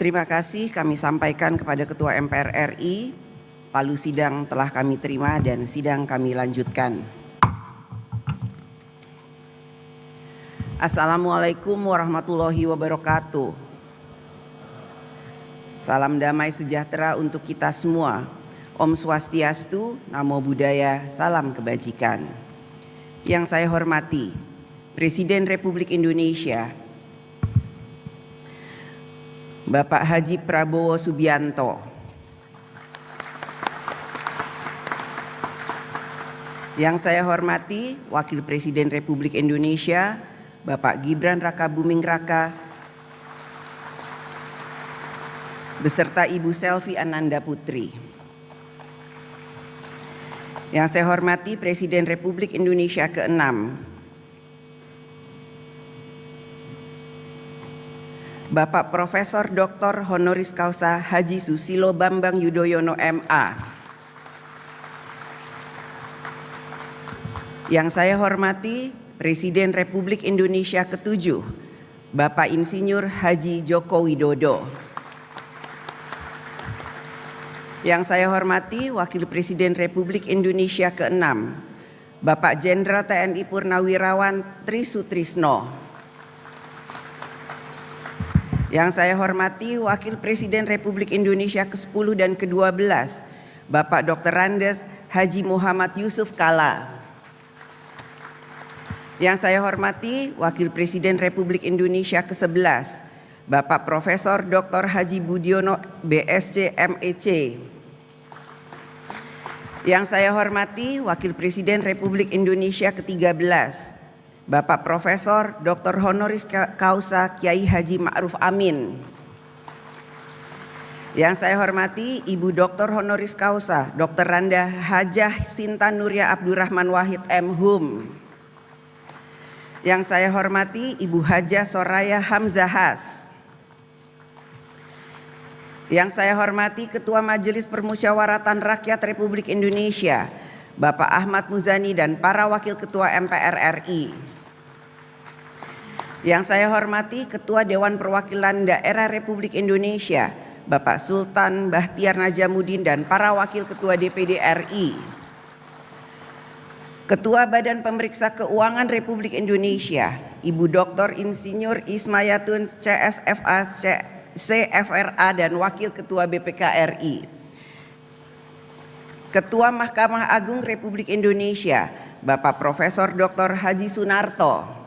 Terima kasih kami sampaikan kepada Ketua MPR RI. Palu sidang telah kami terima dan sidang kami lanjutkan. Assalamualaikum warahmatullahi wabarakatuh. Salam damai sejahtera untuk kita semua. Om Swastiastu, Namo Buddhaya, salam kebajikan. Yang saya hormati Presiden Republik Indonesia Bapak Haji Prabowo Subianto, yang saya hormati Wakil Presiden Republik Indonesia Bapak Gibran Rakabuming Raka beserta Ibu Selvi Ananda Putri. Yang saya hormati Presiden Republik Indonesia ke-6 Bapak Profesor Dr. Honoris Causa Haji Susilo Bambang Yudhoyono MA. Yang saya hormati Presiden Republik Indonesia ke-7 Bapak Insinyur Haji Joko Widodo. Yang saya hormati Wakil Presiden Republik Indonesia ke-6 Bapak Jenderal TNI Purnawirawan Tri Sutrisno. Yang saya hormati Wakil Presiden Republik Indonesia ke-10 dan ke-12 Bapak Dr. Andes Haji Muhammad Yusuf Kalla. Yang saya hormati Wakil Presiden Republik Indonesia ke-11 Bapak Profesor Dr. Haji Budiono BSc MEC. Yang saya hormati Wakil Presiden Republik Indonesia ke-13 Bapak Profesor Dr. Honoris Causa Kiai Haji Ma'ruf Amin. Yang saya hormati Ibu Dr. Honoris Causa Dr. Randa Hajah Sinta Nuria Abdurrahman Wahid M.Hum. Yang saya hormati Ibu Hajah Soraya Hamzahas. Yang saya hormati Ketua Majelis Permusyawaratan Rakyat Republik Indonesia Bapak Ahmad Muzani dan para Wakil Ketua MPR RI. Yang saya hormati Ketua Dewan Perwakilan Daerah Republik Indonesia Bapak Sultan Bahtiar Najamuddin dan para Wakil Ketua DPD RI. Ketua Badan Pemeriksa Keuangan Republik Indonesia Ibu Dr. Insinyur Ismayatun CSFA CFRA dan Wakil Ketua BPK RI. Ketua Mahkamah Agung Republik Indonesia Bapak Profesor Dr. Haji Sunarto.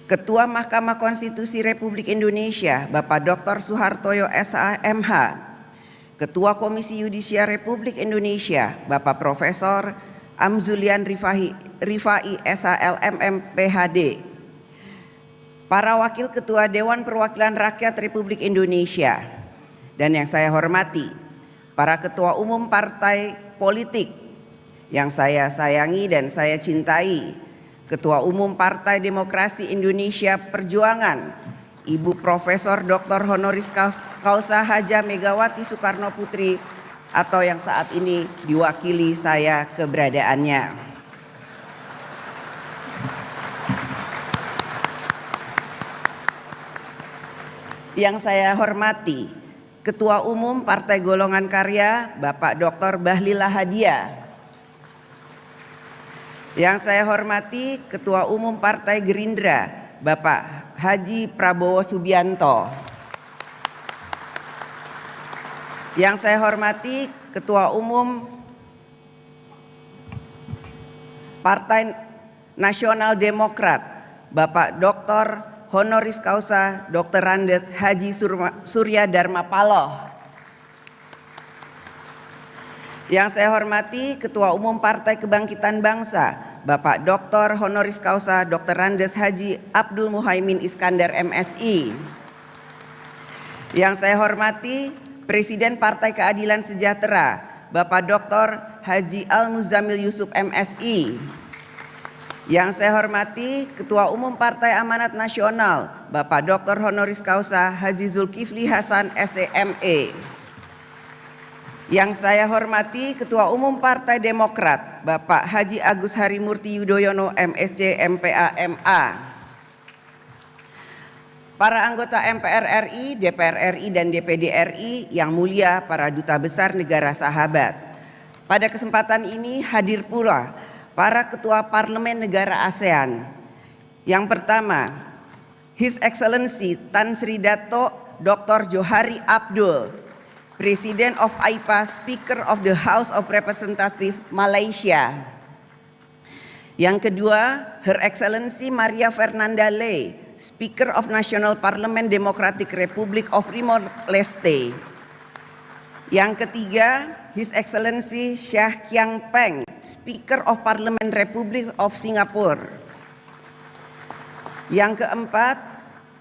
Ketua Mahkamah Konstitusi Republik Indonesia Bapak Dr. Suhartoyo SH.MH. Ketua Komisi Yudisial Republik Indonesia Bapak Profesor Amzulian Rifai SH.LMM PhD. Para Wakil Ketua Dewan Perwakilan Rakyat Republik Indonesia. Dan yang saya hormati para Ketua Umum Partai Politik yang saya sayangi dan saya cintai, Ketua Umum Partai Demokrasi Indonesia Perjuangan Ibu Profesor Dr. Honoris Causa Haja Megawati Soekarno Putri atau yang saat ini diwakili saya keberadaannya. Yang saya hormati Ketua Umum Partai Golongan Karya Bapak Dr. Bahlil Lahadiah. Yang saya hormati Ketua Umum Partai Gerindra Bapak Haji Prabowo Subianto. Yang saya hormati Ketua Umum Partai Nasional Demokrat Bapak Dr. Honoris Causa Dr. Andes Haji Surya Dharma Paloh. Yang saya hormati Ketua Umum Partai Kebangkitan Bangsa Bapak Dr. Honoris Causa Dr. Andes Haji Abdul Muhaimin Iskandar MSI. Yang saya hormati Presiden Partai Keadilan Sejahtera Bapak Dr. Haji Al-Muzamil Yusuf MSI. Yang saya hormati Ketua Umum Partai Amanat Nasional Bapak Dr. Honoris Causa Haji Zulkifli Hasan SEME. Yang saya hormati Ketua Umum Partai Demokrat Bapak Haji Agus Harimurti Yudhoyono MSc MPA MA. para anggota MPR RI, DPR RI, dan DPD RI yang mulia, para duta besar negara sahabat. Pada kesempatan ini hadir pula para ketua parlemen negara ASEAN. Yang pertama, His Excellency Tan Sri Dato Dr. Johari Abdul, President of AIPA, Speaker of the House of Representatives Malaysia. Yang kedua, Her Excellency Maria Fernanda Lei, Speaker of National Parliament Democratic Republic of Timor-Leste. Yang ketiga, His Excellency Shah Kiang Peng, Speaker of Parliament Republic of Singapore. Yang keempat,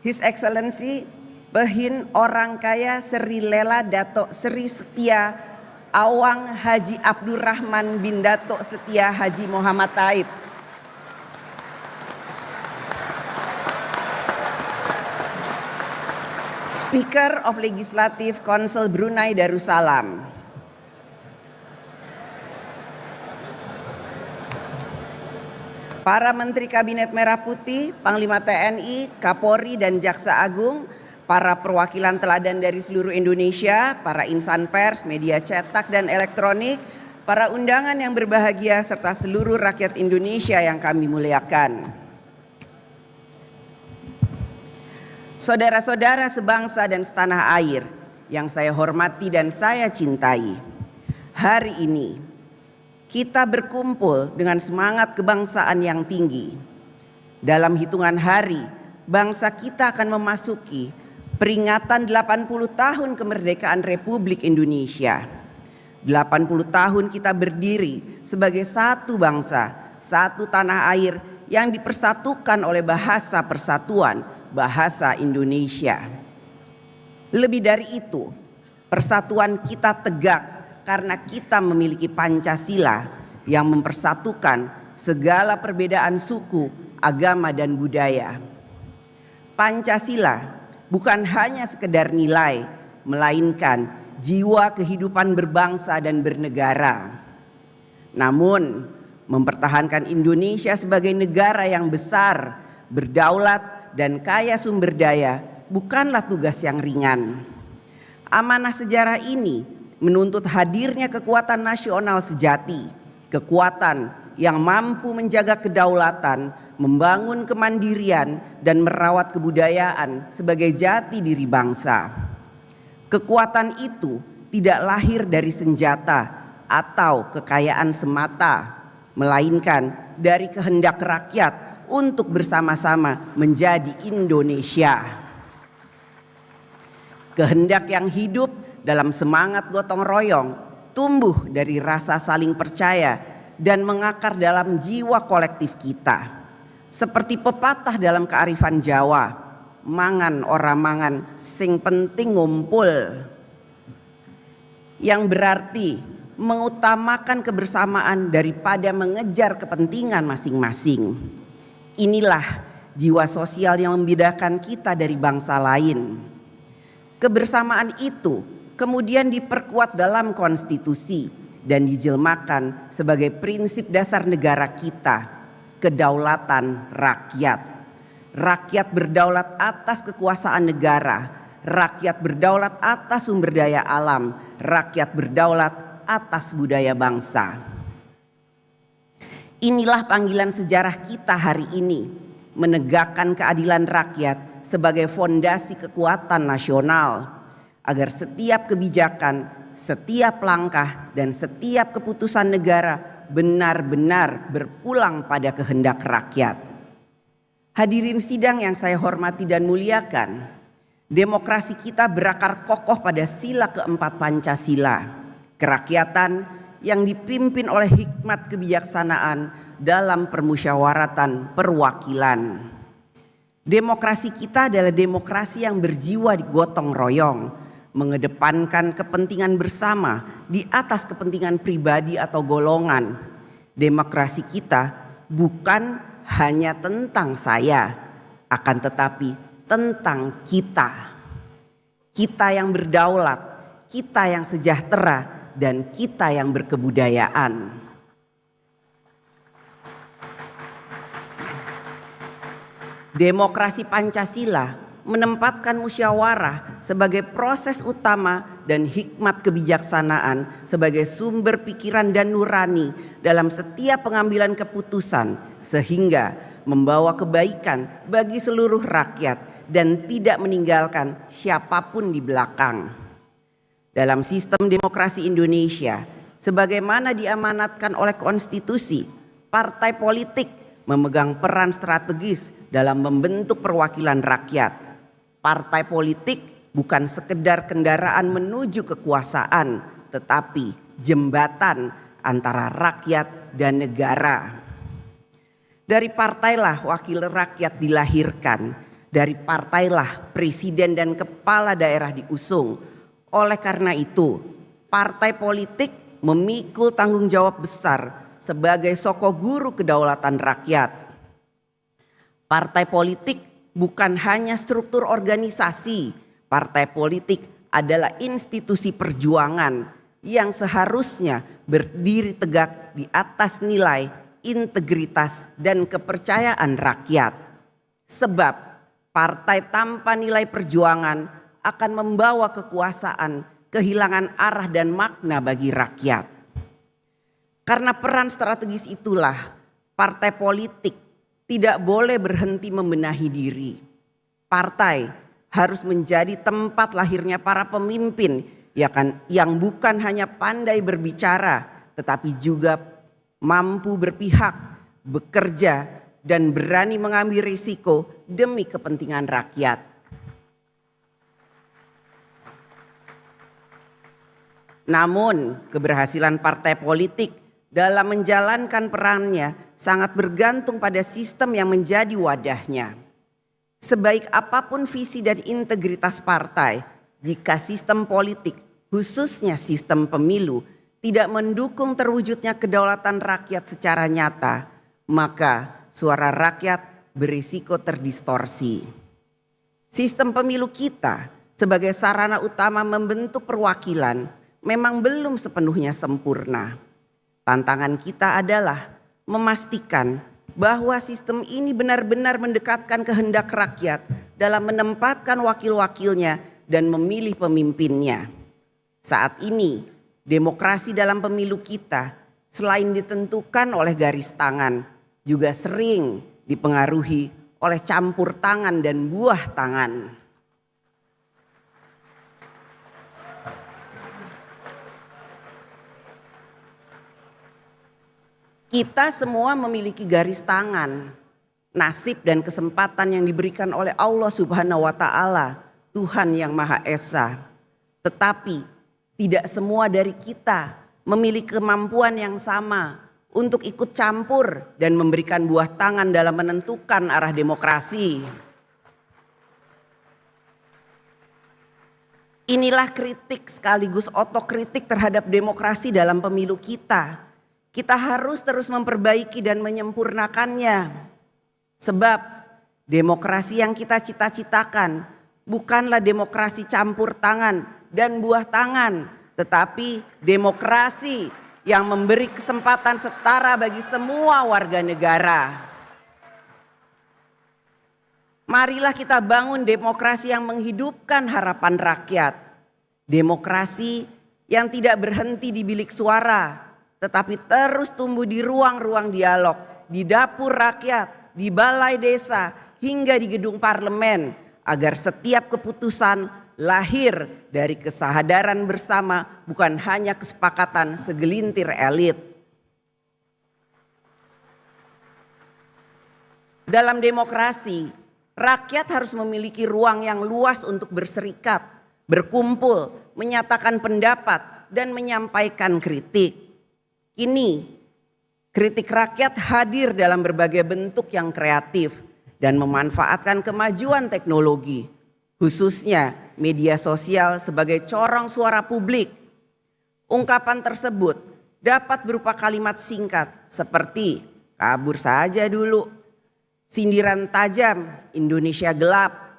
His Excellency Pehin Orang Kaya Seri Lela Dato Seri Setia Awang Haji Abdurrahman bin Dato Setia Haji Muhammad Taib. Speaker of Legislative Council Brunei Darussalam. Para Menteri Kabinet Merah Putih, Panglima TNI, Kapolri, dan Jaksa Agung, para perwakilan teladan dari seluruh Indonesia, para insan pers, media cetak dan elektronik, para undangan yang berbahagia, serta seluruh rakyat Indonesia yang kami muliakan. Saudara-saudara sebangsa dan setanah air yang saya hormati dan saya cintai, hari ini kita berkumpul dengan semangat kebangsaan yang tinggi. Dalam hitungan hari, bangsa kita akan memasuki peringatan 80 tahun kemerdekaan Republik Indonesia. 80 tahun kita berdiri sebagai satu bangsa, satu tanah air yang dipersatukan oleh bahasa persatuan, bahasa Indonesia. Lebih dari itu, persatuan kita tegak karena kita memiliki Pancasila yang mempersatukan segala perbedaan suku, agama, dan budaya. Pancasila bukan hanya sekedar nilai, melainkan jiwa kehidupan berbangsa dan bernegara. Namun, mempertahankan Indonesia sebagai negara yang besar, berdaulat, dan kaya sumber daya bukanlah tugas yang ringan. Amanah sejarah ini menuntut hadirnya kekuatan nasional sejati, kekuatan yang mampu menjaga kedaulatan, membangun kemandirian, dan merawat kebudayaan sebagai jati diri bangsa. Kekuatan itu tidak lahir dari senjata atau kekayaan semata, melainkan dari kehendak rakyat untuk bersama-sama menjadi Indonesia. Kehendak yang hidup dalam semangat gotong royong, tumbuh dari rasa saling percaya dan mengakar dalam jiwa kolektif kita. Seperti pepatah dalam kearifan Jawa, mangan ora mangan sing penting ngumpul, yang berarti mengutamakan kebersamaan daripada mengejar kepentingan masing-masing. Inilah jiwa sosial yang membedakan kita dari bangsa lain. Kebersamaan itu kemudian diperkuat dalam konstitusi dan dijelmakan sebagai prinsip dasar negara kita, kedaulatan rakyat. Rakyat berdaulat atas kekuasaan negara, rakyat berdaulat atas sumber daya alam, rakyat berdaulat atas budaya bangsa. Inilah panggilan sejarah kita hari ini, menegakkan keadilan rakyat sebagai fondasi kekuatan nasional, agar setiap kebijakan, setiap langkah, dan setiap keputusan negara benar-benar berpulang pada kehendak rakyat. Hadirin sidang yang saya hormati dan muliakan, demokrasi kita berakar kokoh pada sila keempat Pancasila, kerakyatan yang dipimpin oleh hikmat kebijaksanaan dalam permusyawaratan perwakilan. Demokrasi kita adalah demokrasi yang berjiwa gotong royong, mengedepankan kepentingan bersama di atas kepentingan pribadi atau golongan. Demokrasi kita bukan hanya tentang saya, akan tetapi tentang kita. Kita yang berdaulat, kita yang sejahtera, dan kita yang berkebudayaan. Demokrasi Pancasila menempatkan musyawarah sebagai proses utama dan hikmat kebijaksanaan sebagai sumber pikiran dan nurani dalam setiap pengambilan keputusan, sehingga membawa kebaikan bagi seluruh rakyat dan tidak meninggalkan siapapun di belakang. Dalam sistem demokrasi Indonesia, sebagaimana diamanatkan oleh konstitusi, partai politik memegang peran strategis dalam membentuk perwakilan rakyat. Partai politik bukan sekedar kendaraan menuju kekuasaan, tetapi jembatan antara rakyat dan negara. Dari partailah wakil rakyat dilahirkan, dari partailah presiden dan kepala daerah diusung. Oleh karena itu, partai politik memikul tanggung jawab besar sebagai soko guru kedaulatan rakyat. Partai politik bukan hanya struktur organisasi, partai politik adalah institusi perjuangan yang seharusnya berdiri tegak di atas nilai, integritas, dan kepercayaan rakyat. Sebab partai tanpa nilai perjuangan akan membawa kekuasaan kehilangan arah dan makna bagi rakyat. Karena peran strategis itulah, partai politik tidak boleh berhenti membenahi diri. Partai harus menjadi tempat lahirnya para pemimpin yang bukan hanya pandai berbicara, tetapi juga mampu berpihak, bekerja, dan berani mengambil risiko demi kepentingan rakyat. Namun, keberhasilan partai politik dalam menjalankan perannya sangat bergantung pada sistem yang menjadi wadahnya. Sebaik apapun visi dan integritas partai, jika sistem politik, khususnya sistem pemilu, tidak mendukung terwujudnya kedaulatan rakyat secara nyata, maka suara rakyat berisiko terdistorsi. Sistem pemilu kita sebagai sarana utama membentuk perwakilan memang belum sepenuhnya sempurna. Tantangan kita adalah memastikan bahwa sistem ini benar-benar mendekatkan kehendak rakyat dalam menempatkan wakil-wakilnya dan memilih pemimpinnya. Saat ini, demokrasi dalam pemilu kita selain ditentukan oleh garis tangan, juga sering dipengaruhi oleh campur tangan dan buah tangan. Kita semua memiliki garis tangan, nasib dan kesempatan yang diberikan oleh Allah Subhanahu wa Ta'ala, Tuhan yang Maha Esa. Tetapi tidak semua dari kita memiliki kemampuan yang sama untuk ikut campur dan memberikan buah tangan dalam menentukan arah demokrasi. Inilah kritik sekaligus otokritik terhadap demokrasi dalam pemilu kita. Kita harus terus memperbaiki dan menyempurnakannya. Sebab demokrasi yang kita cita-citakan bukanlah demokrasi campur tangan dan buah tangan, tetapi demokrasi yang memberi kesempatan setara bagi semua warga negara. Marilah kita bangun demokrasi yang menghidupkan harapan rakyat. Demokrasi yang tidak berhenti di bilik suara, tetapi terus tumbuh di ruang-ruang dialog, di dapur rakyat, di balai desa, hingga di gedung parlemen, agar setiap keputusan lahir dari kesadaran bersama, bukan hanya kesepakatan segelintir elit. Dalam demokrasi, rakyat harus memiliki ruang yang luas untuk berserikat, berkumpul, menyatakan pendapat, dan menyampaikan kritik. Kini, kritik rakyat hadir dalam berbagai bentuk yang kreatif dan memanfaatkan kemajuan teknologi, khususnya media sosial sebagai corong suara publik. Ungkapan tersebut dapat berupa kalimat singkat seperti kabur saja dulu, sindiran tajam, Indonesia gelap,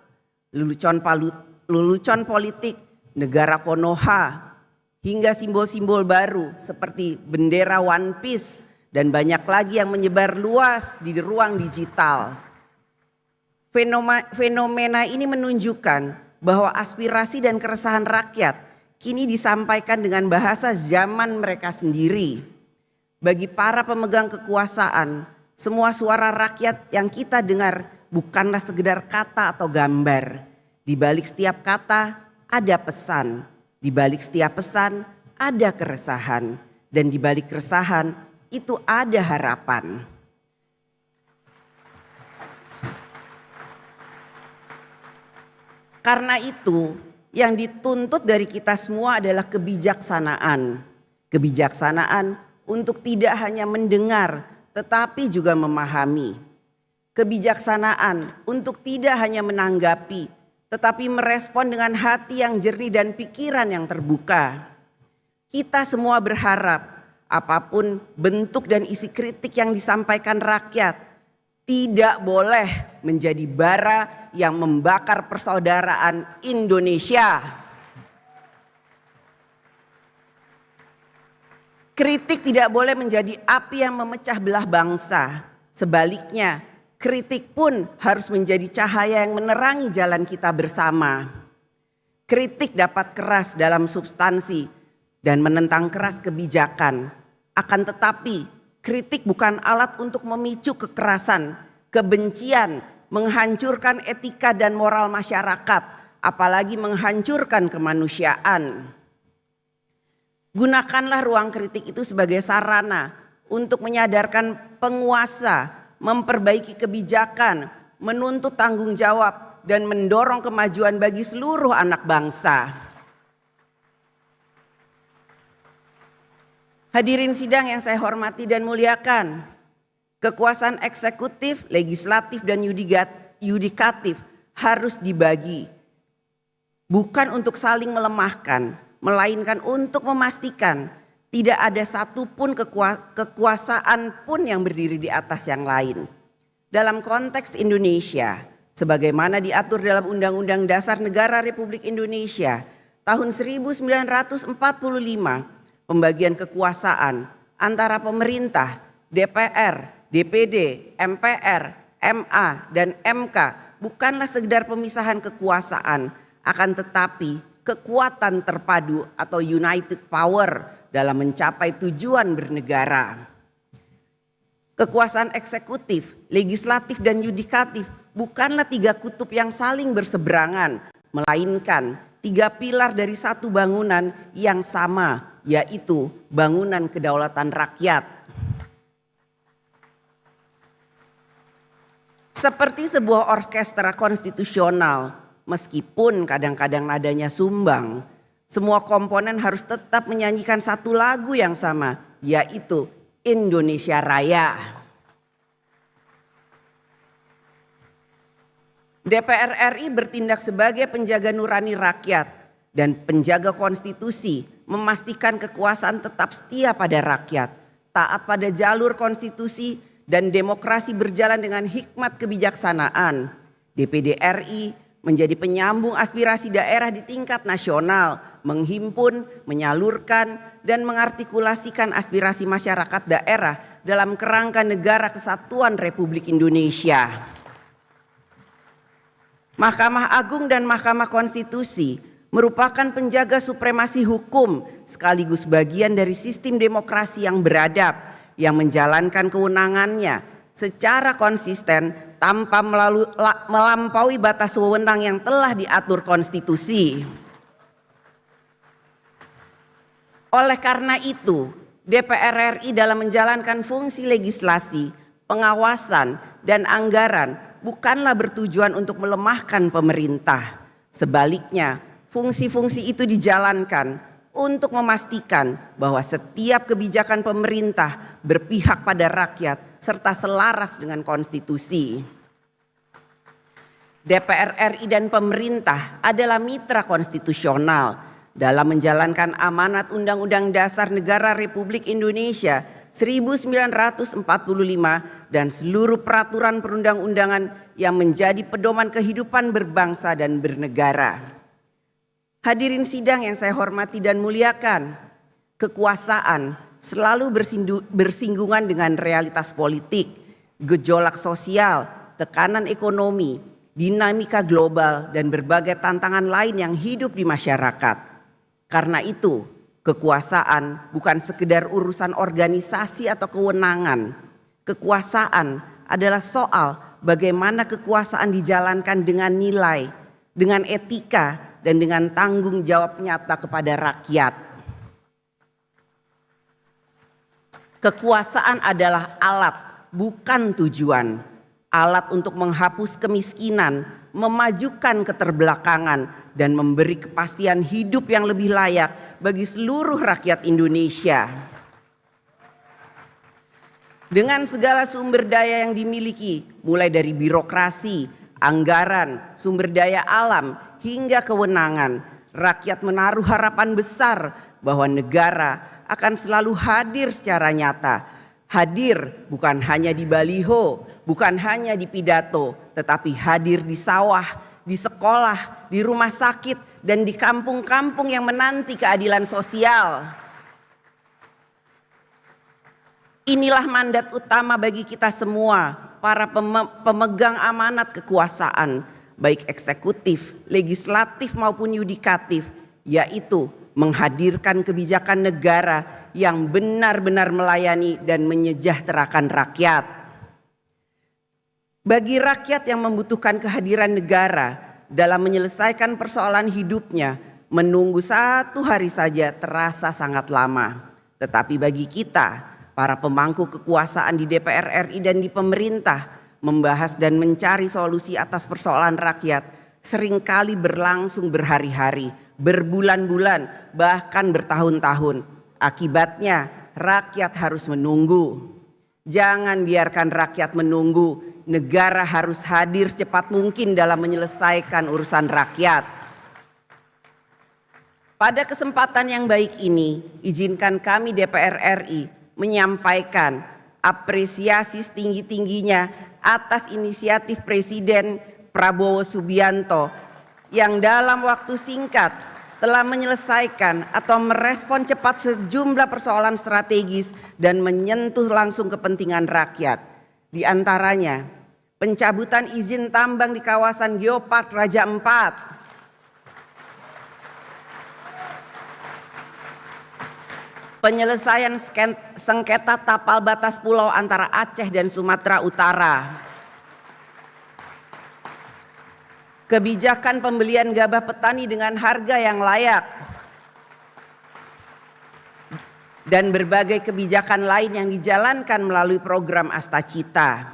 lelucon politik, negara Konoha, hingga simbol-simbol baru seperti bendera One Piece dan banyak lagi yang menyebar luas di ruang digital. Fenomena ini menunjukkan bahwa aspirasi dan keresahan rakyat kini disampaikan dengan bahasa zaman mereka sendiri. Bagi para pemegang kekuasaan, semua suara rakyat yang kita dengar bukanlah sekedar kata atau gambar. Di balik setiap kata ada pesan, di balik setiap pesan ada keresahan, dan di balik keresahan itu ada harapan. Karena itu, yang dituntut dari kita semua adalah kebijaksanaan. Kebijaksanaan untuk tidak hanya mendengar, tetapi juga memahami. Kebijaksanaan untuk tidak hanya menanggapi, tetapi merespon dengan hati yang jernih dan pikiran yang terbuka. Kita semua berharap apapun bentuk dan isi kritik yang disampaikan rakyat tidak boleh menjadi bara yang membakar persaudaraan Indonesia. Kritik tidak boleh menjadi api yang memecah belah bangsa. Sebaliknya, kritik pun harus menjadi cahaya yang menerangi jalan kita bersama. Kritik dapat keras dalam substansi dan menentang keras kebijakan. Akan tetapi, kritik bukan alat untuk memicu kekerasan, kebencian, menghancurkan etika dan moral masyarakat, apalagi menghancurkan kemanusiaan. Gunakanlah ruang kritik itu sebagai sarana untuk menyadarkan penguasa, memperbaiki kebijakan, menuntut tanggung jawab, dan mendorong kemajuan bagi seluruh anak bangsa. Hadirin sidang yang saya hormati dan muliakan, kekuasaan eksekutif, legislatif, dan yudikatif harus dibagi. Bukan untuk saling melemahkan, melainkan untuk memastikan tidak ada satupun kekuasaan pun yang berdiri di atas yang lain. Dalam konteks Indonesia, sebagaimana diatur dalam Undang-Undang Dasar Negara Republik Indonesia tahun 1945, pembagian kekuasaan antara pemerintah, DPR, DPD, MPR, MA, dan MK bukanlah sekedar pemisahan kekuasaan, akan tetapi kekuatan terpadu atau united power dalam mencapai tujuan bernegara. Kekuasaan eksekutif, legislatif, dan yudikatif bukanlah tiga kutub yang saling berseberangan, melainkan tiga pilar dari satu bangunan yang sama, yaitu bangunan kedaulatan rakyat. Seperti sebuah orkestra konstitusional, meskipun kadang-kadang nadanya sumbang, semua komponen harus tetap menyanyikan satu lagu yang sama, yaitu Indonesia Raya. DPR RI bertindak sebagai penjaga nurani rakyat dan penjaga konstitusi, memastikan kekuasaan tetap setia pada rakyat, taat pada jalur konstitusi, dan demokrasi berjalan dengan hikmat kebijaksanaan. DPD RI menjadi penyambung aspirasi daerah di tingkat nasional, menghimpun, menyalurkan, dan mengartikulasikan aspirasi masyarakat daerah dalam kerangka Negara Kesatuan Republik Indonesia. Mahkamah Agung dan Mahkamah Konstitusi merupakan penjaga supremasi hukum sekaligus bagian dari sistem demokrasi yang beradab yang menjalankan kewenangannya secara konsisten tanpa melampaui batas wewenang yang telah diatur konstitusi. Oleh karena itu, DPR RI dalam menjalankan fungsi legislasi, pengawasan, dan anggaran bukanlah bertujuan untuk melemahkan pemerintah. Sebaliknya, fungsi-fungsi itu dijalankan untuk memastikan bahwa setiap kebijakan pemerintah berpihak pada rakyat serta selaras dengan konstitusi. DPR RI dan pemerintah adalah mitra konstitusional dalam menjalankan amanat Undang-Undang Dasar Negara Republik Indonesia 1945 dan seluruh peraturan perundang-undangan yang menjadi pedoman kehidupan berbangsa dan bernegara. Hadirin sidang yang saya hormati dan muliakan, kekuasaan selalu bersinggungan dengan realitas politik, gejolak sosial, tekanan ekonomi, dinamika global, dan berbagai tantangan lain yang hidup di masyarakat. Karena itu, kekuasaan bukan sekedar urusan organisasi atau kewenangan. Kekuasaan adalah soal bagaimana kekuasaan dijalankan dengan nilai, dengan etika, dan dengan tanggung jawab nyata kepada rakyat. Kekuasaan adalah alat, bukan tujuan. Alat untuk menghapus kemiskinan, memajukan keterbelakangan, dan memberi kepastian hidup yang lebih layak bagi seluruh rakyat Indonesia. Dengan segala sumber daya yang dimiliki, mulai dari birokrasi, anggaran, sumber daya alam, hingga kewenangan, rakyat menaruh harapan besar bahwa negara akan selalu hadir secara nyata. Hadir bukan hanya di baliho, bukan hanya di pidato, tetapi hadir di sawah, di sekolah, di rumah sakit, dan di kampung-kampung yang menanti keadilan sosial. Inilah mandat utama bagi kita semua, para pemegang amanat kekuasaan, baik eksekutif, legislatif maupun yudikatif, yaitu menghadirkan kebijakan negara yang benar-benar melayani dan menyejahterakan rakyat. Bagi rakyat yang membutuhkan kehadiran negara dalam menyelesaikan persoalan hidupnya, menunggu 1 hari saja terasa sangat lama. Tetapi bagi kita, para pemangku kekuasaan di DPR RI dan di pemerintah, membahas dan mencari solusi atas persoalan rakyat seringkali berlangsung berhari-hari, berbulan-bulan, bahkan bertahun-tahun. Akibatnya rakyat harus menunggu. Jangan biarkan rakyat menunggu. Negara harus hadir secepat mungkin dalam menyelesaikan urusan rakyat. Pada kesempatan yang baik ini, izinkan kami DPR RI menyampaikan apresiasi setinggi-tingginya atas inisiatif Presiden Prabowo Subianto yang dalam waktu singkat telah menyelesaikan atau merespon cepat sejumlah persoalan strategis dan menyentuh langsung kepentingan rakyat. Di antaranya, pencabutan izin tambang di kawasan Geopark Raja Ampat, penyelesaian sengketa tapal batas pulau antara Aceh dan Sumatera Utara, kebijakan pembelian gabah petani dengan harga yang layak, dan berbagai kebijakan lain yang dijalankan melalui program Astacita.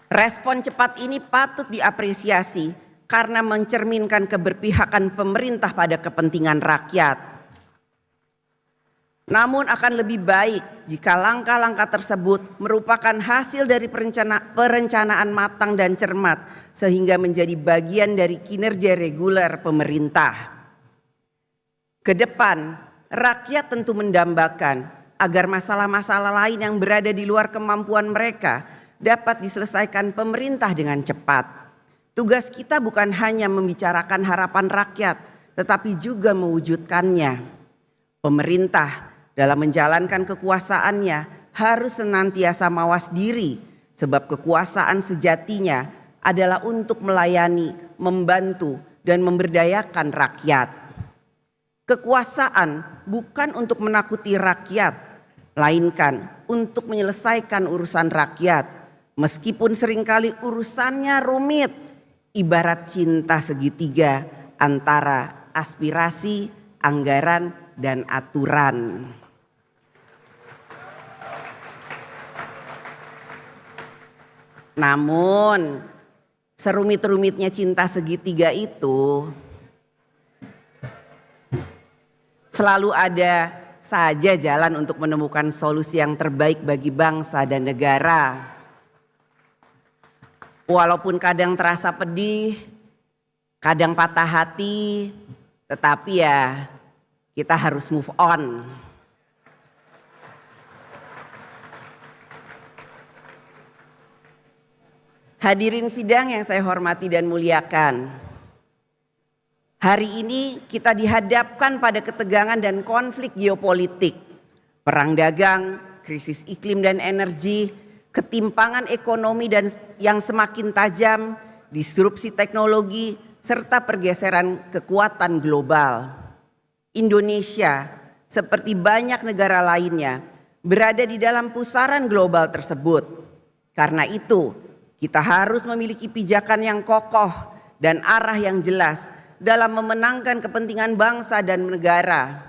Respon cepat ini patut diapresiasi karena mencerminkan keberpihakan pemerintah pada kepentingan rakyat. Namun akan lebih baik jika langkah-langkah tersebut merupakan hasil dari perencanaan matang dan cermat sehingga menjadi bagian dari kinerja reguler pemerintah. Kedepan, rakyat tentu mendambakan agar masalah-masalah lain yang berada di luar kemampuan mereka dapat diselesaikan pemerintah dengan cepat. Tugas kita bukan hanya membicarakan harapan rakyat, tetapi juga mewujudkannya. Pemerintah dalam menjalankan kekuasaannya harus senantiasa mawas diri, sebab kekuasaan sejatinya adalah untuk melayani, membantu, dan memberdayakan rakyat. Kekuasaan bukan untuk menakuti rakyat, melainkan untuk menyelesaikan urusan rakyat, meskipun seringkali urusannya rumit. Ibarat cinta segitiga antara aspirasi, anggaran, dan aturan. Namun, serumit-rumitnya cinta segitiga itu selalu ada saja jalan untuk menemukan solusi yang terbaik bagi bangsa dan negara. Walaupun kadang terasa pedih, kadang patah hati, tetapi ya kita harus move on. Hadirin sidang yang saya hormati dan muliakan. Hari ini kita dihadapkan pada ketegangan dan konflik geopolitik, perang dagang, krisis iklim dan energi, ketimpangan ekonomi dan yang semakin tajam, disrupsi teknologi, serta pergeseran kekuatan global. Indonesia, seperti banyak negara lainnya, berada di dalam pusaran global tersebut. Karena itu, kita harus memiliki pijakan yang kokoh dan arah yang jelas dalam memenangkan kepentingan bangsa dan negara.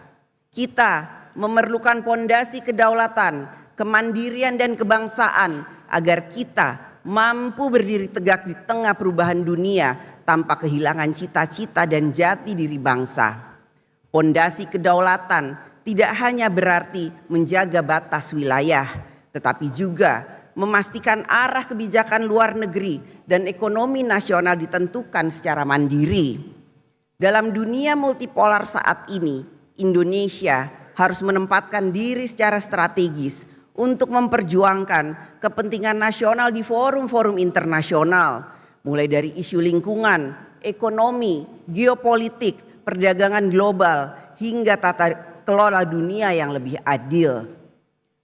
Kita memerlukan pondasi kedaulatan, kemandirian dan kebangsaan agar kita mampu berdiri tegak di tengah perubahan dunia tanpa kehilangan cita-cita dan jati diri bangsa. Pondasi kedaulatan tidak hanya berarti menjaga batas wilayah, tetapi juga memastikan arah kebijakan luar negeri dan ekonomi nasional ditentukan secara mandiri. Dalam dunia multipolar saat ini, Indonesia harus menempatkan diri secara strategis untuk memperjuangkan kepentingan nasional di forum-forum internasional, mulai dari isu lingkungan, ekonomi, geopolitik, perdagangan global, hingga tata kelola dunia yang lebih adil.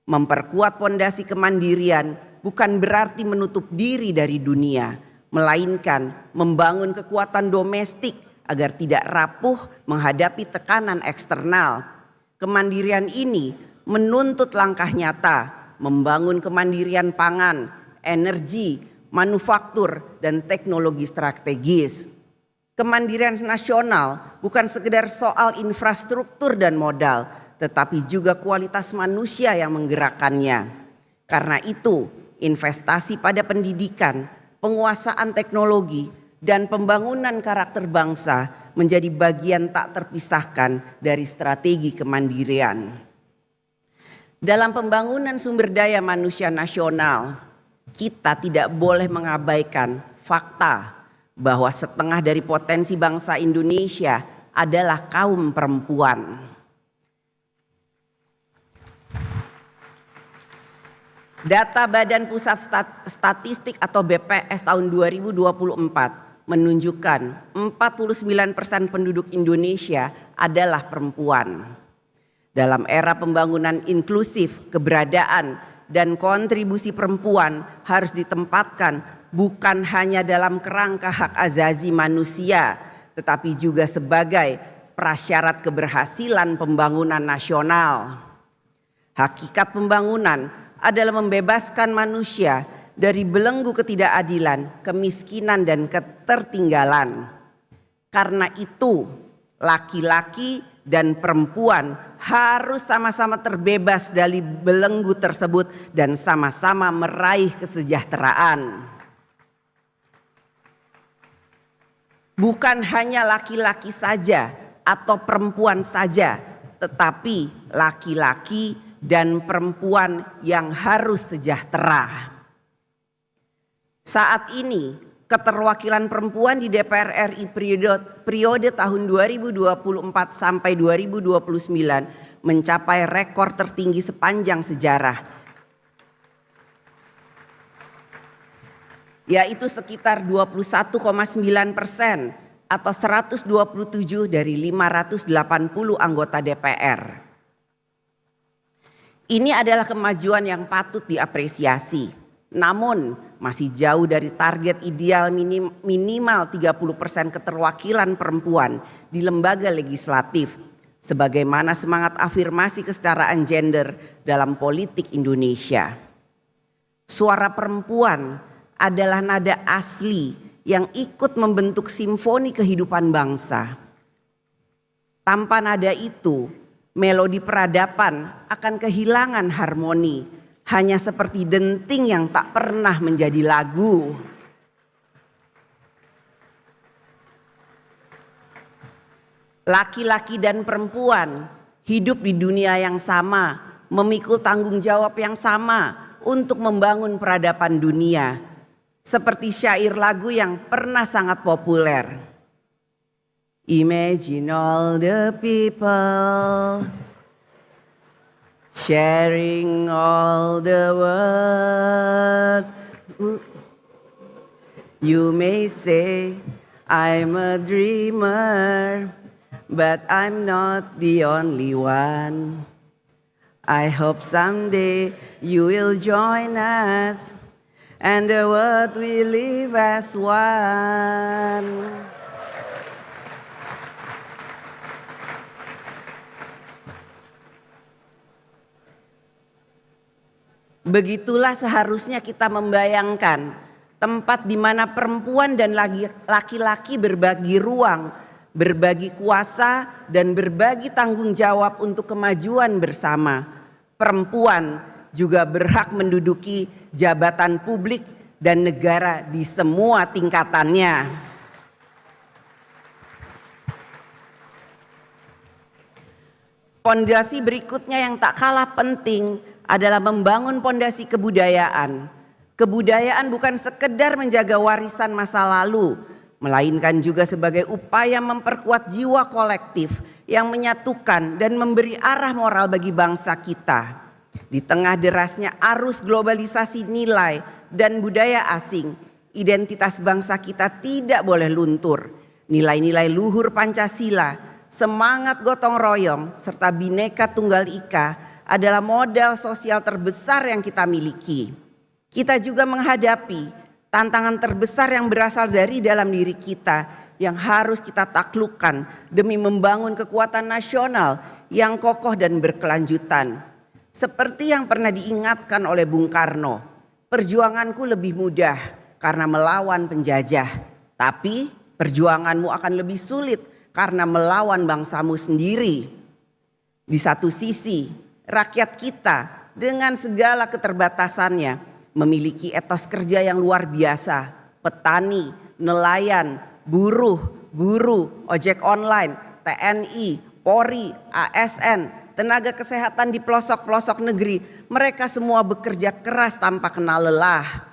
Memperkuat pondasi kemandirian bukan berarti menutup diri dari dunia, melainkan membangun kekuatan domestik agar tidak rapuh menghadapi tekanan eksternal. Kemandirian ini menuntut langkah nyata, membangun kemandirian pangan, energi, manufaktur, dan teknologi strategis. Kemandirian nasional bukan sekedar soal infrastruktur dan modal, tetapi juga kualitas manusia yang menggerakkannya. Karena itu, investasi pada pendidikan, penguasaan teknologi, dan pembangunan karakter bangsa menjadi bagian tak terpisahkan dari strategi kemandirian. Dalam pembangunan sumber daya manusia nasional, kita tidak boleh mengabaikan fakta bahwa setengah dari potensi bangsa Indonesia adalah kaum perempuan. Data Badan Pusat Statistik atau BPS tahun 2024 menunjukkan 49% penduduk Indonesia adalah perempuan. Dalam era pembangunan inklusif, keberadaan dan kontribusi perempuan harus ditempatkan bukan hanya dalam kerangka hak azazi manusia, tetapi juga sebagai prasyarat keberhasilan pembangunan nasional. Hakikat pembangunan adalah membebaskan manusia dari belenggu ketidakadilan, kemiskinan, dan ketertinggalan. Karena itu, laki-laki dan perempuan harus sama-sama terbebas dari belenggu tersebut dan sama-sama meraih kesejahteraan. Bukan hanya laki-laki saja atau perempuan saja, tetapi laki-laki dan perempuan yang harus sejahtera. Saat ini, keterwakilan perempuan di DPR RI periode tahun 2024 sampai 2029 mencapai rekor tertinggi sepanjang sejarah, yaitu sekitar 21,9% atau 127 dari 580 anggota DPR. Ini adalah kemajuan yang patut diapresiasi. Namun masih jauh dari target ideal minimal 30% keterwakilan perempuan di lembaga legislatif, sebagaimana semangat afirmasi kesetaraan gender dalam politik Indonesia. Suara perempuan adalah nada asli yang ikut membentuk simfoni kehidupan bangsa. Tanpa nada itu, melodi peradaban akan kehilangan harmoni, hanya seperti denting yang tak pernah menjadi lagu. Laki-laki dan perempuan hidup di dunia yang sama, memikul tanggung jawab yang sama untuk membangun peradaban dunia. Seperti syair lagu yang pernah sangat populer. Imagine all the people sharing all the world. You may say I'm a dreamer, but I'm not the only one. I hope someday you will join us and the world will live as one. Begitulah seharusnya kita membayangkan tempat di mana perempuan dan laki-laki berbagi ruang, berbagi kuasa, dan berbagi tanggung jawab untuk kemajuan bersama. Perempuan juga berhak menduduki jabatan publik dan negara di semua tingkatannya. Pondasi berikutnya yang tak kalah penting adalah membangun pondasi kebudayaan. Kebudayaan bukan sekedar menjaga warisan masa lalu, melainkan juga sebagai upaya memperkuat jiwa kolektif yang menyatukan dan memberi arah moral bagi bangsa kita. Di tengah derasnya arus globalisasi nilai dan budaya asing, identitas bangsa kita tidak boleh luntur. Nilai-nilai luhur Pancasila, semangat gotong royong, serta Bhinneka Tunggal Ika adalah modal sosial terbesar yang kita miliki. Kita juga menghadapi tantangan terbesar yang berasal dari dalam diri kita yang harus kita taklukkan demi membangun kekuatan nasional yang kokoh dan berkelanjutan. Seperti yang pernah diingatkan oleh Bung Karno, perjuanganku lebih mudah karena melawan penjajah, tapi perjuanganmu akan lebih sulit karena melawan bangsamu sendiri. Di satu sisi, rakyat kita dengan segala keterbatasannya memiliki etos kerja yang luar biasa. Petani, nelayan, buruh, guru, ojek online, TNI, Polri, ASN, tenaga kesehatan di pelosok-pelosok negeri, mereka semua bekerja keras tanpa kenal lelah.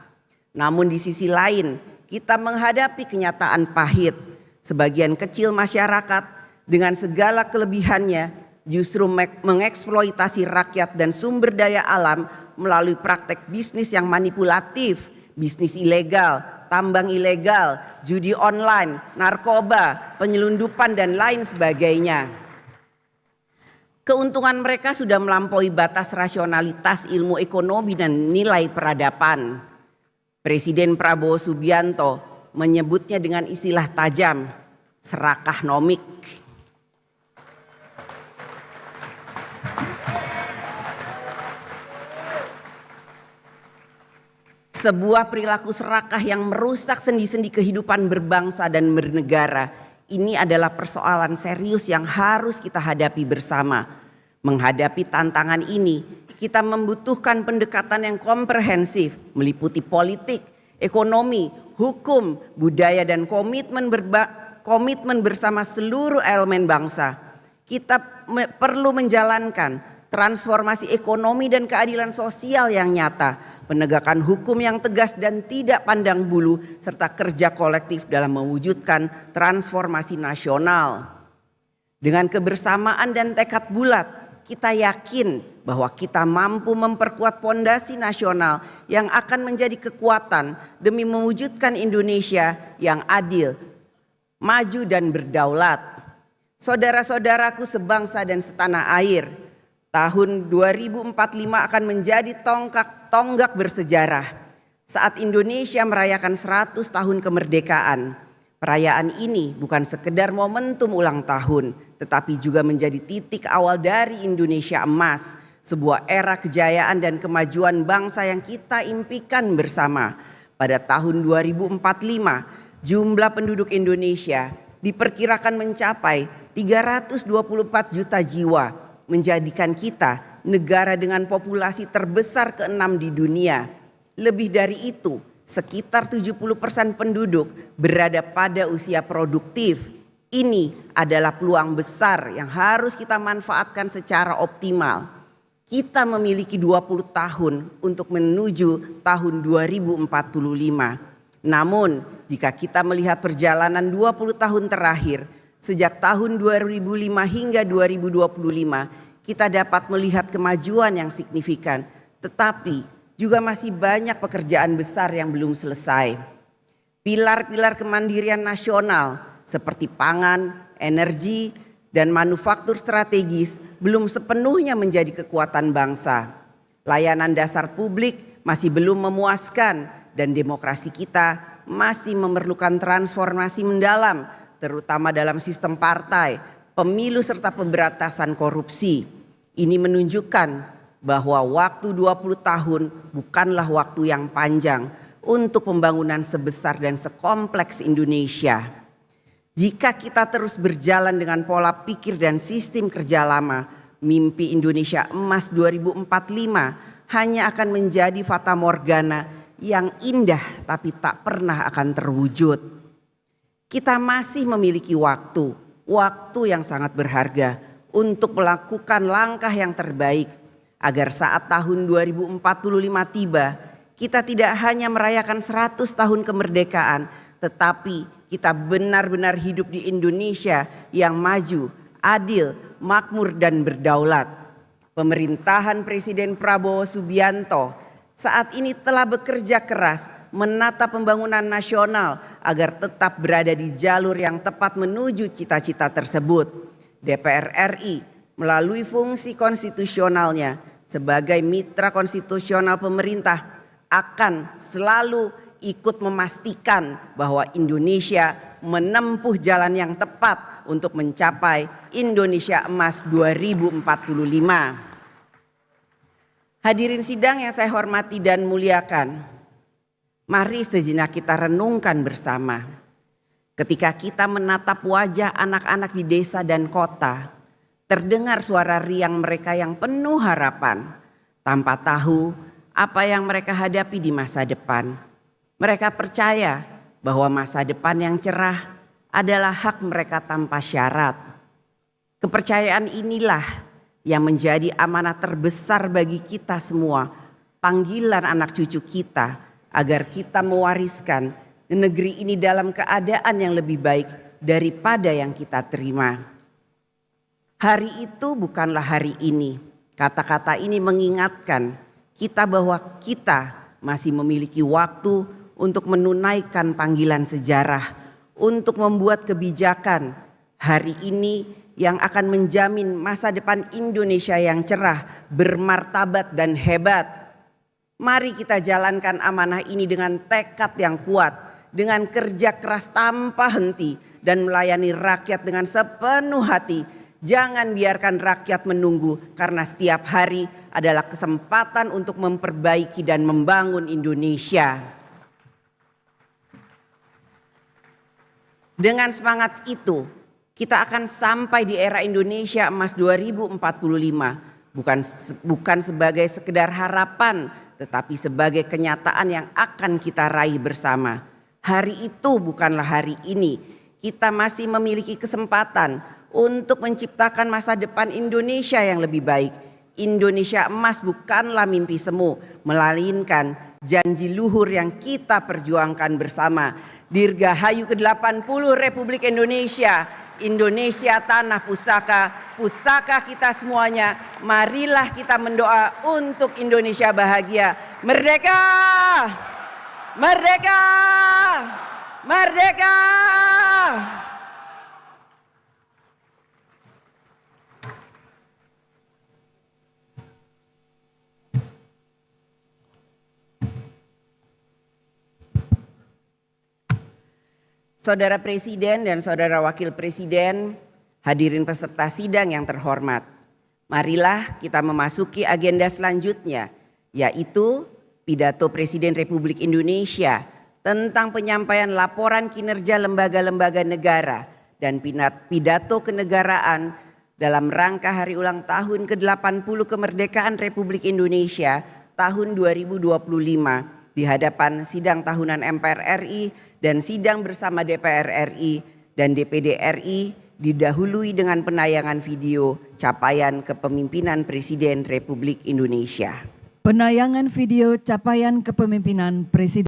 Namun di sisi lain, kita menghadapi kenyataan pahit. Sebagian kecil masyarakat dengan segala kelebihannya justru mengeksploitasi rakyat dan sumber daya alam melalui praktek bisnis yang manipulatif, bisnis ilegal, tambang ilegal, judi online, narkoba, penyelundupan, dan lain sebagainya. Keuntungan mereka sudah melampaui batas rasionalitas ilmu ekonomi dan nilai peradaban. Presiden Prabowo Subianto menyebutnya dengan istilah tajam, serakah nomik. Sebuah perilaku serakah yang merusak sendi-sendi kehidupan berbangsa dan bernegara. Ini adalah persoalan serius yang harus kita hadapi bersama. Menghadapi tantangan ini, kita membutuhkan pendekatan yang komprehensif, meliputi politik, ekonomi, hukum, budaya, dan komitmen bersama seluruh elemen bangsa. Kita perlu menjalankan transformasi ekonomi dan keadilan sosial yang nyata, penegakan hukum yang tegas dan tidak pandang bulu, serta kerja kolektif dalam mewujudkan transformasi nasional. Dengan kebersamaan dan tekad bulat, kita yakin bahwa kita mampu memperkuat pondasi nasional yang akan menjadi kekuatan demi mewujudkan Indonesia yang adil, maju, dan berdaulat. Saudara-saudaraku sebangsa dan setanah air, tahun 2045 akan menjadi tonggak bersejarah saat Indonesia merayakan 100 tahun kemerdekaan. Perayaan ini bukan sekedar momentum ulang tahun, tetapi juga menjadi titik awal dari Indonesia emas, sebuah era kejayaan dan kemajuan bangsa yang kita impikan bersama. Pada tahun 2045, jumlah penduduk Indonesia diperkirakan mencapai 324 juta jiwa, menjadikan kita negara dengan populasi terbesar ke-6 di dunia. Lebih dari itu, sekitar 70% penduduk berada pada usia produktif. Ini adalah peluang besar yang harus kita manfaatkan secara optimal. Kita memiliki 20 tahun untuk menuju tahun 2045. Namun, jika kita melihat perjalanan 20 tahun terakhir, sejak tahun 2005 hingga 2025, kita dapat melihat kemajuan yang signifikan, tetapi juga masih banyak pekerjaan besar yang belum selesai. Pilar-pilar kemandirian nasional seperti pangan, energi, dan manufaktur strategis belum sepenuhnya menjadi kekuatan bangsa. Layanan dasar publik masih belum memuaskan dan demokrasi kita masih memerlukan transformasi mendalam, terutama dalam sistem partai, pemilu serta pemberantasan korupsi. Ini menunjukkan bahwa waktu 20 tahun bukanlah waktu yang panjang untuk pembangunan sebesar dan sekompleks Indonesia. Jika kita terus berjalan dengan pola pikir dan sistem kerja lama, mimpi Indonesia Emas 2045 hanya akan menjadi fata morgana yang indah tapi tak pernah akan terwujud. Kita masih memiliki waktu yang sangat berharga untuk melakukan langkah yang terbaik agar saat tahun 2045 tiba, kita tidak hanya merayakan 100 tahun kemerdekaan, tetapi kita benar-benar hidup di Indonesia yang maju, adil, makmur dan berdaulat. Pemerintahan Presiden Prabowo Subianto saat ini telah bekerja keras menata pembangunan nasional agar tetap berada di jalur yang tepat menuju cita-cita tersebut. DPR RI melalui fungsi konstitusionalnya sebagai mitra konstitusional pemerintah akan selalu ikut memastikan bahwa Indonesia menempuh jalan yang tepat untuk mencapai Indonesia Emas 2045. Hadirin sidang yang saya hormati dan muliakan, mari sejenak kita renungkan bersama. Ketika kita menatap wajah anak-anak di desa dan kota, terdengar suara riang mereka yang penuh harapan, tanpa tahu apa yang mereka hadapi di masa depan. Mereka percaya bahwa masa depan yang cerah adalah hak mereka tanpa syarat. Kepercayaan inilah yang menjadi amanah terbesar bagi kita semua, panggilan anak cucu kita, agar kita mewariskan negeri ini dalam keadaan yang lebih baik daripada yang kita terima. Hari itu bukanlah hari ini. Kata-kata ini mengingatkan kita bahwa kita masih memiliki waktu untuk menunaikan panggilan sejarah, untuk membuat kebijakan hari ini yang akan menjamin masa depan Indonesia yang cerah, bermartabat dan hebat. Mari kita jalankan amanah ini dengan tekad yang kuat, dengan kerja keras tanpa henti dan melayani rakyat dengan sepenuh hati. Jangan biarkan rakyat menunggu, karena setiap hari adalah kesempatan untuk memperbaiki dan membangun Indonesia. Dengan semangat itu, kita akan sampai di era Indonesia Emas 2045, bukan sebagai sekedar harapan, tetapi sebagai kenyataan yang akan kita raih bersama. Hari itu bukanlah hari ini. Kita masih memiliki kesempatan untuk menciptakan masa depan Indonesia yang lebih baik. Indonesia Emas bukanlah mimpi semu, melainkan janji luhur yang kita perjuangkan bersama. Dirgahayu ke-80 Republik Indonesia, Indonesia tanah pusaka, pusaka kita semuanya. Marilah kita mendoa untuk Indonesia bahagia. Merdeka! Merdeka! Merdeka! Saudara Presiden dan Saudara Wakil Presiden, hadirin peserta sidang yang terhormat. Marilah kita memasuki agenda selanjutnya, yaitu pidato Presiden Republik Indonesia tentang penyampaian laporan kinerja lembaga-lembaga negara dan pidato kenegaraan dalam rangka hari ulang tahun ke-80 kemerdekaan Republik Indonesia tahun 2025 di hadapan sidang tahunan MPR RI dan sidang bersama DPR RI dan DPD RI, didahului dengan penayangan video capaian kepemimpinan Presiden Republik Indonesia. Penayangan video capaian kepemimpinan Presiden